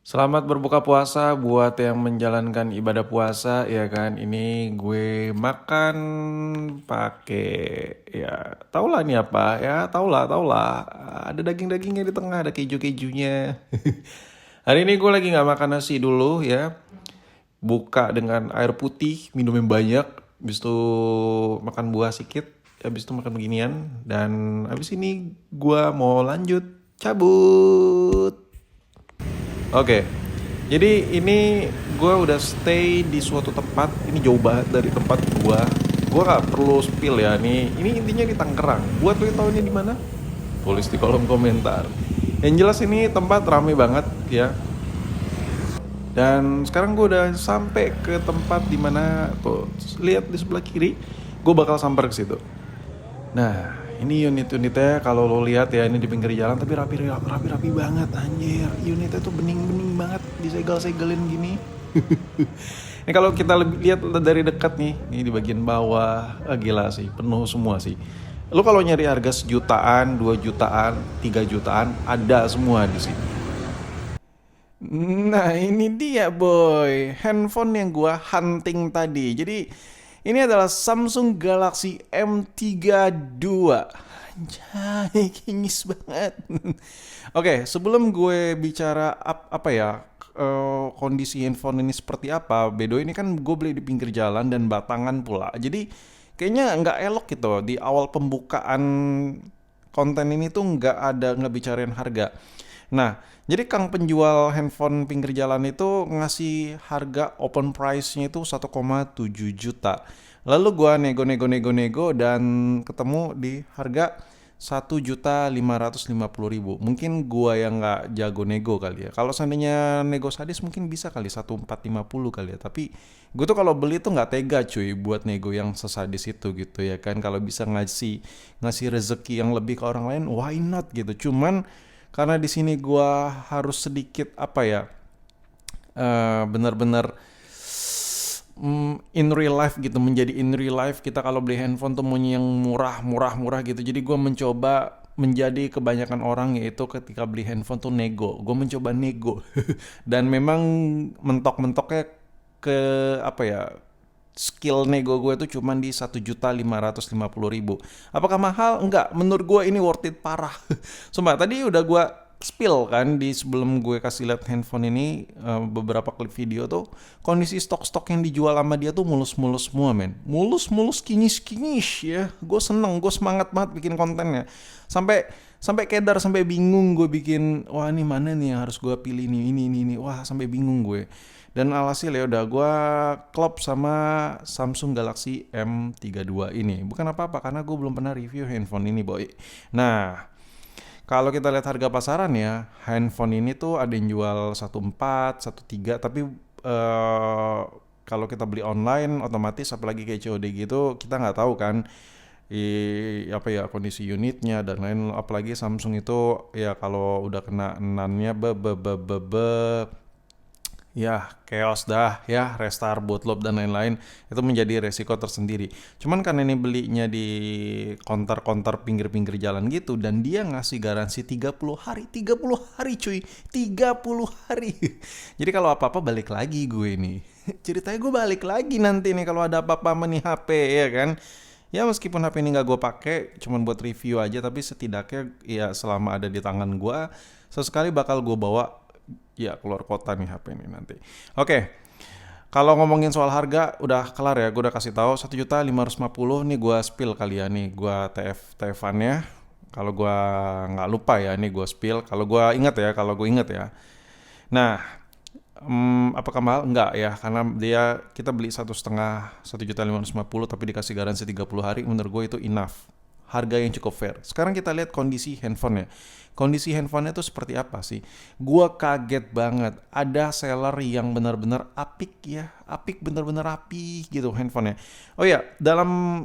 Selamat berbuka puasa buat yang menjalankan ibadah puasa ya kan. Ini gue makan pakai ya tau lah ini apa ya tau lah. Ada daging-dagingnya di tengah, ada keju-kejunya. Hari ini gue lagi nggak makan nasi dulu ya. Buka dengan air putih, minum yang banyak. Habis itu makan buah sedikit. Habis itu makan beginian. Dan habis ini gue mau lanjut cabut. Oke, jadi ini gue udah stay di suatu tempat. Ini jauh banget dari tempat gue. Gue nggak perlu spill ya. Ini intinya di Tangerang. Buat lo yang tahu ini di mana? Tulis di kolom komentar. Yang jelas ini tempat ramai banget ya. Dan sekarang gue udah sampai ke tempat di mana tuh lihat di sebelah kiri. Gue bakal samper ke situ. Nah, ini unit-unitnya kalau lo lihat ya ini di pinggir jalan tapi rapi banget anjir. Unitnya tuh bening-bening banget, disegel-segelin gini. Ini kalau kita lihat dari dekat nih, ini di bagian bawah, gila sih, penuh semua sih. Lo kalau nyari harga sejutaan, 2 jutaan, 3 jutaan, ada semua di sini. Nah ini dia boy, handphone yang gua hunting tadi. Jadi ini adalah Samsung Galaxy M32. Anjay, kinyis banget. Oke, sebelum gue bicara apa ya, kondisi handphone ini seperti apa. Bedo ini kan gue beli di pinggir jalan dan batangan pula. Jadi kayaknya nggak elok gitu di awal pembukaan konten ini tuh nggak bicarain harga. Nah, jadi Kang penjual handphone pinggir jalan itu ngasih harga open price-nya itu 1,7 juta. Lalu gua nego dan ketemu di harga 1.550.000. Mungkin gua yang nggak jago nego kali ya. Kalau seandainya nego sadis mungkin bisa kali 1.450 kali ya. Tapi gue tuh kalau beli tuh nggak tega cuy buat nego yang sesadis itu gitu ya kan. Kalau bisa ngasih ngasih rezeki yang lebih ke orang lain, why not gitu. Cuman karena di sini gua harus sedikit apa ya, benar-benar in real life gitu, menjadi in real life kita kalau beli handphone tuh maunya yang murah gitu. Jadi gue mencoba menjadi kebanyakan orang yaitu ketika beli handphone tuh nego. Gue mencoba nego dan memang mentok-mentoknya ke apa ya, skill nego gue tuh cuman di 1.550.000. Apakah mahal? Enggak. Menurut gue ini worth it parah. Sumpah tadi udah gue spill kan di sebelum gue kasih lihat handphone ini, beberapa klip video tuh kondisi stok-stok yang dijual sama dia tuh mulus-mulus semua men. Mulus-mulus kinyis-kinyis ya. Gue seneng, gue semangat banget bikin kontennya. Sampai sampai kedar, sampai bingung gue bikin, wah ini mana nih yang harus gue pilih nih, ini. Wah sampai bingung gue. Dan alhasil ya udah gue klop sama Samsung Galaxy M32 ini. Bukan apa-apa karena gue belum pernah review handphone ini boy. Nah, kalau kita lihat harga pasaran ya, handphone ini tuh ada yang jual 1.4, 1.3, tapi eh, kalau kita beli online otomatis apalagi kayak COD gitu kita nggak tahu kan apa ya kondisi unitnya dan lain, apalagi Samsung itu ya kalau udah kena nannya ya chaos dah ya, restart bootloop dan lain-lain itu menjadi resiko tersendiri. Cuman kan ini belinya di konter-konter pinggir-pinggir jalan gitu dan dia ngasih garansi 30 hari. 30 hari cuy, 30 hari. Jadi kalau apa-apa balik lagi gue ini. Ceritanya gue balik lagi nanti nih kalau ada apa-apa sama nih HP ya kan. Ya meskipun HP ini nggak gue pakai, cuman buat review aja, tapi setidaknya ya selama ada di tangan gue, sesekali bakal gue bawa ya keluar kota nih HP ini nanti. Oke, kalau ngomongin soal harga udah kelar ya, gue udah kasih tahu 1.550.000 nih, gue spill kali ya nih, gue TF-TFan-nya. Kalau gue nggak lupa ya, nih gue spill. Kalau gue inget ya, Nah, apakah mahal? Enggak ya, karena kita beli 1,5 1.550.000 tapi dikasih garansi 30 hari, menurut gue itu enough. Harga yang cukup fair. Sekarang kita lihat kondisi handphonenya. Kondisi handphonenya tuh seperti apa sih? Gua kaget banget. Ada seller yang benar-benar apik ya, apik benar-benar rapi gitu handphonenya. Oh ya,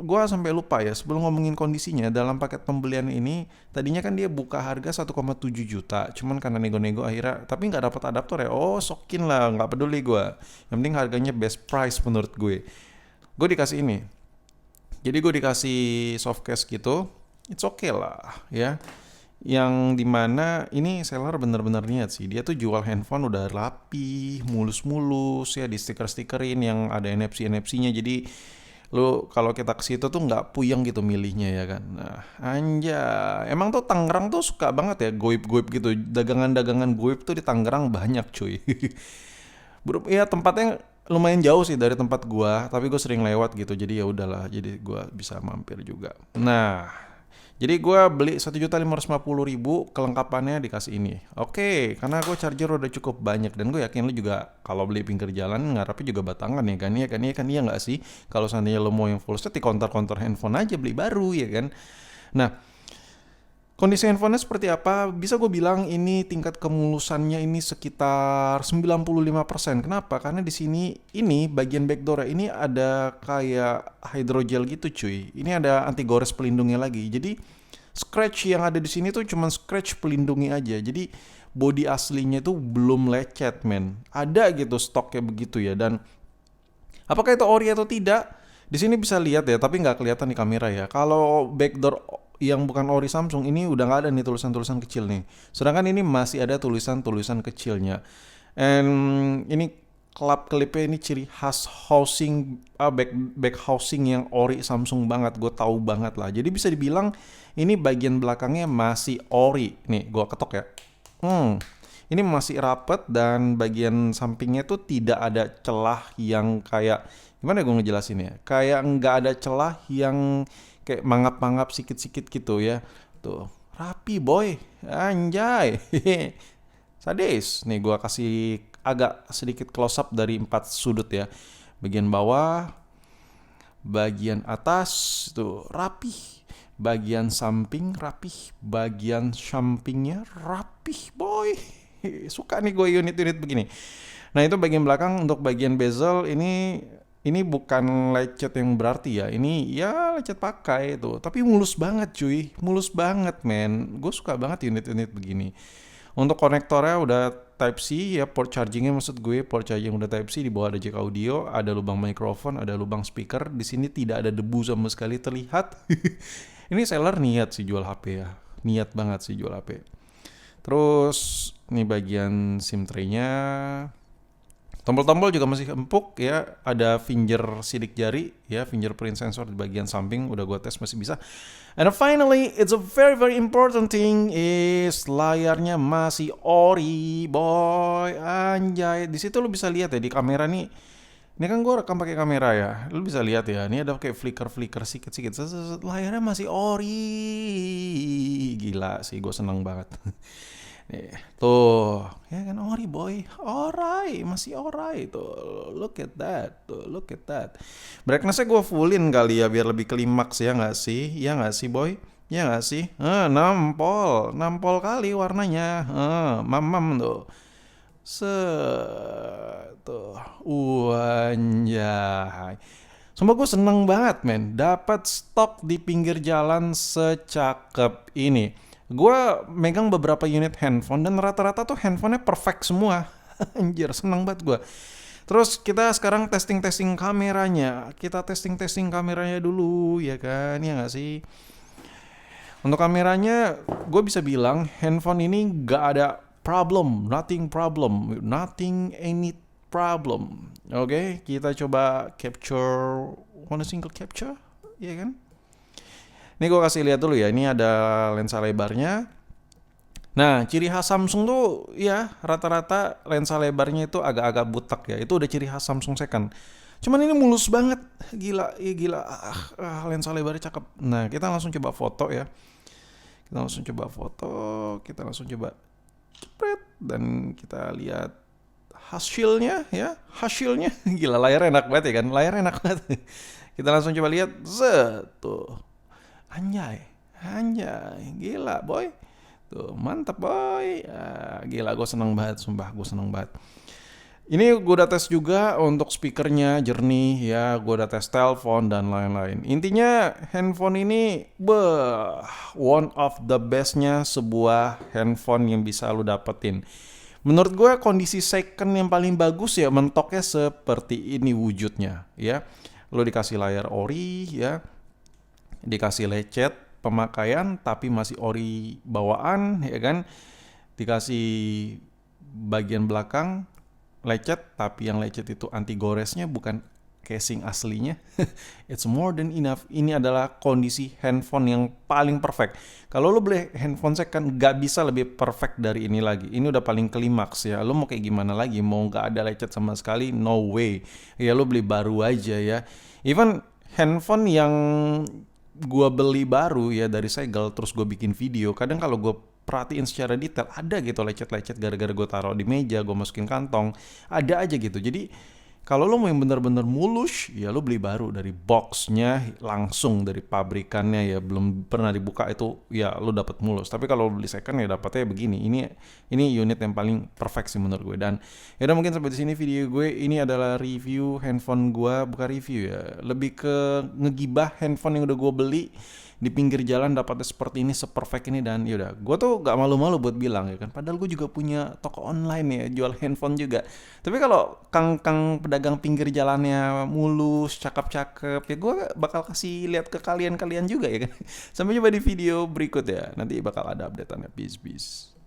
gua sampai lupa ya. Sebelum ngomongin kondisinya, dalam paket pembelian ini tadinya kan dia buka harga 1,7 juta. Cuman karena nego-nego akhirnya, tapi nggak dapat adaptor ya. Oh, sokin lah, nggak peduli gua. Yang penting harganya best price menurut gue. Gue dikasih ini. Jadi gue dikasih soft case gitu, it's okay lah ya. yang dimana ini seller bener-bener niat sih. Dia tuh jual handphone udah rapi, mulus-mulus ya, di stiker-stikerin yang ada NFC-NFC-nya. Jadi lu kalau kita ke situ tuh nggak puyeng gitu milihnya ya kan. Nah, anjay. Emang tuh Tangerang tuh suka banget ya goib-goib gitu. Dagangan-dagangan goib tuh di Tangerang banyak cuy. Ya tempatnya lumayan jauh sih dari tempat gua, tapi gue sering lewat gitu. Jadi ya udahlah, jadi gua bisa mampir juga. Nah, jadi gue beli 1.550.000 kelengkapannya dikasih ini. Oke, karena gue charger udah cukup banyak dan gue yakin lu juga kalau beli pinggir jalan ngarapnya juga batangan ya kan? Iya nggak sih? Kalau seandainya lu mau yang full set di counter-counter handphone aja beli baru ya kan? Nah, kondisi handphonenya seperti apa? Bisa gue bilang ini tingkat kemulusannya ini sekitar 95%. Kenapa? Karena di sini ini bagian backdoor ini ada kayak hydrogel gitu cuy. Ini ada anti gores pelindungnya lagi. Jadi scratch yang ada di sini tuh cuma scratch pelindungnya aja. Jadi body aslinya tuh belum lecet men. Ada gitu stoknya begitu ya. Dan apakah itu ori atau tidak? Di sini bisa lihat ya, tapi nggak kelihatan di kamera ya. Kalau backdoor yang bukan ori Samsung ini udah nggak ada nih tulisan-tulisan kecil nih. Sedangkan ini masih ada tulisan-tulisan kecilnya. And ini klipnya ini ciri khas housing back housing yang ori Samsung banget. Gue tahu banget lah. Jadi bisa dibilang ini bagian belakangnya masih ori. Nih, gue ketok ya. Ini masih rapet dan bagian sampingnya tuh tidak ada celah yang kayak gimana gue ngejelasin ya? Kayak nggak ada celah yang kayak mangap-mangap sikit-sikit gitu ya. Tuh, rapi boy. Anjay. Sadis. Nih gue kasih agak sedikit close up dari 4 sudut ya. Bagian bawah, bagian atas tuh rapi. Bagian samping rapih, bagian sampingnya rapih boy. Suka nih gue unit-unit begini. Nah itu bagian belakang. Untuk bagian bezel ini bukan lecet yang berarti ya. Ini ya lecet pakai itu. Tapi mulus banget cuy. Mulus banget men. Gue suka banget unit-unit begini. Untuk konektornya udah Type-C ya, port chargingnya maksud gue, port charging udah Type-C, di bawah ada jack audio, ada lubang mikrofon, ada lubang speaker. Di sini tidak ada debu sama sekali terlihat. Ini seller niat sih jual HP ya. Niat banget sih jual HP. Terus ini bagian SIM tray-nya. Tombol-tombol juga masih empuk ya, ada finger sidik jari ya, fingerprint sensor di bagian samping udah gue tes masih bisa. And finally, it's a very very important thing is layarnya masih ori, boy. Anjay, di situ lu bisa lihat ya di kamera nih. Ini kan gue rekam pakai kamera ya, lu bisa lihat ya. Ini ada kayak flicker sikit-sikit. Layarnya masih ori, gila sih, gue seneng banget. Nih, tuh, ya kan ori boy, orai, masih orai tuh, look at that, tuh, look at that. Brightness-nya gue fullin kali ya biar lebih klimaks ya nggak sih, ya nggak sih boy, ya nggak sih, nampol kali warnanya, mamam tuh, tuh, anjay. Sumpah gue seneng banget men, dapat stok di pinggir jalan secakep ini. Gue megang beberapa unit handphone dan rata-rata tuh handphonenya perfect semua. Anjir, seneng banget gue. Terus kita sekarang testing kameranya. Kita testing kameranya dulu, ya kan? Ya nggak sih? Untuk kameranya, gue bisa bilang handphone ini nggak ada problem, nothing any problem. Oke, kita coba capture, single capture, ya kan? Ini gue kasih lihat dulu ya, ini ada lensa lebarnya. Nah, ciri khas Samsung tuh ya rata-rata lensa lebarnya itu agak-agak butek ya. Itu udah ciri khas Samsung second. Cuman ini mulus banget. Gila. Lensa lebarnya cakep. Nah, kita langsung coba foto ya. Kita langsung coba cepet. Dan kita lihat hasilnya ya. Gila, layar enak banget ya kan. Kita langsung coba lihat. Tuh. Anjay, gila boy. Tuh, mantap boy. Gila, gue seneng banget, sumpah gue seneng banget. Ini gue udah tes juga untuk speakernya jernih ya, gue udah tes telepon dan lain-lain. Intinya handphone ini one of the bestnya sebuah handphone yang bisa lu dapetin. Menurut gue kondisi second yang paling bagus ya mentoknya seperti ini wujudnya ya. Lu dikasih layar ori ya, dikasih lecet pemakaian tapi masih ori bawaan ya kan, dikasih bagian belakang lecet tapi yang lecet itu anti goresnya bukan casing aslinya. It's more than enough. Ini adalah kondisi handphone yang paling perfect. Kalau lo beli handphone second gak bisa lebih perfect dari ini lagi. Ini udah paling klimaks ya. Lo mau kayak gimana lagi? Mau gak ada lecet sama sekali? No way. Ya lo beli baru aja ya. Even handphone yang gua beli baru ya dari segel terus gue bikin video, kadang kalau gue perhatiin secara detail ada gitu lecet-lecet gara-gara gue taruh di meja, gue masukin kantong, ada aja gitu. Jadi kalau lo mau yang bener-bener mulus, ya lo beli baru dari boxnya langsung dari pabrikannya ya, belum pernah dibuka itu ya lo dapat mulus. Tapi kalau beli second ya dapatnya begini. Ini unit yang paling perfect sih menurut gue. Dan ya udah, mungkin sampai di sini video gue. Ini adalah review handphone gue, bukan review ya, lebih ke ngegibah handphone yang udah gue beli di pinggir jalan dapatnya seperti ini, seperfect ini. Dan yaudah, gue tuh gak malu-malu buat bilang ya kan, padahal gue juga punya toko online ya, jual handphone juga. Tapi kalau kang pedagang pinggir jalannya mulus, cakep-cakep, ya gue bakal kasih lihat ke kalian juga ya kan. Sampai jumpa di video berikut ya, nanti bakal ada updateannya. Peace.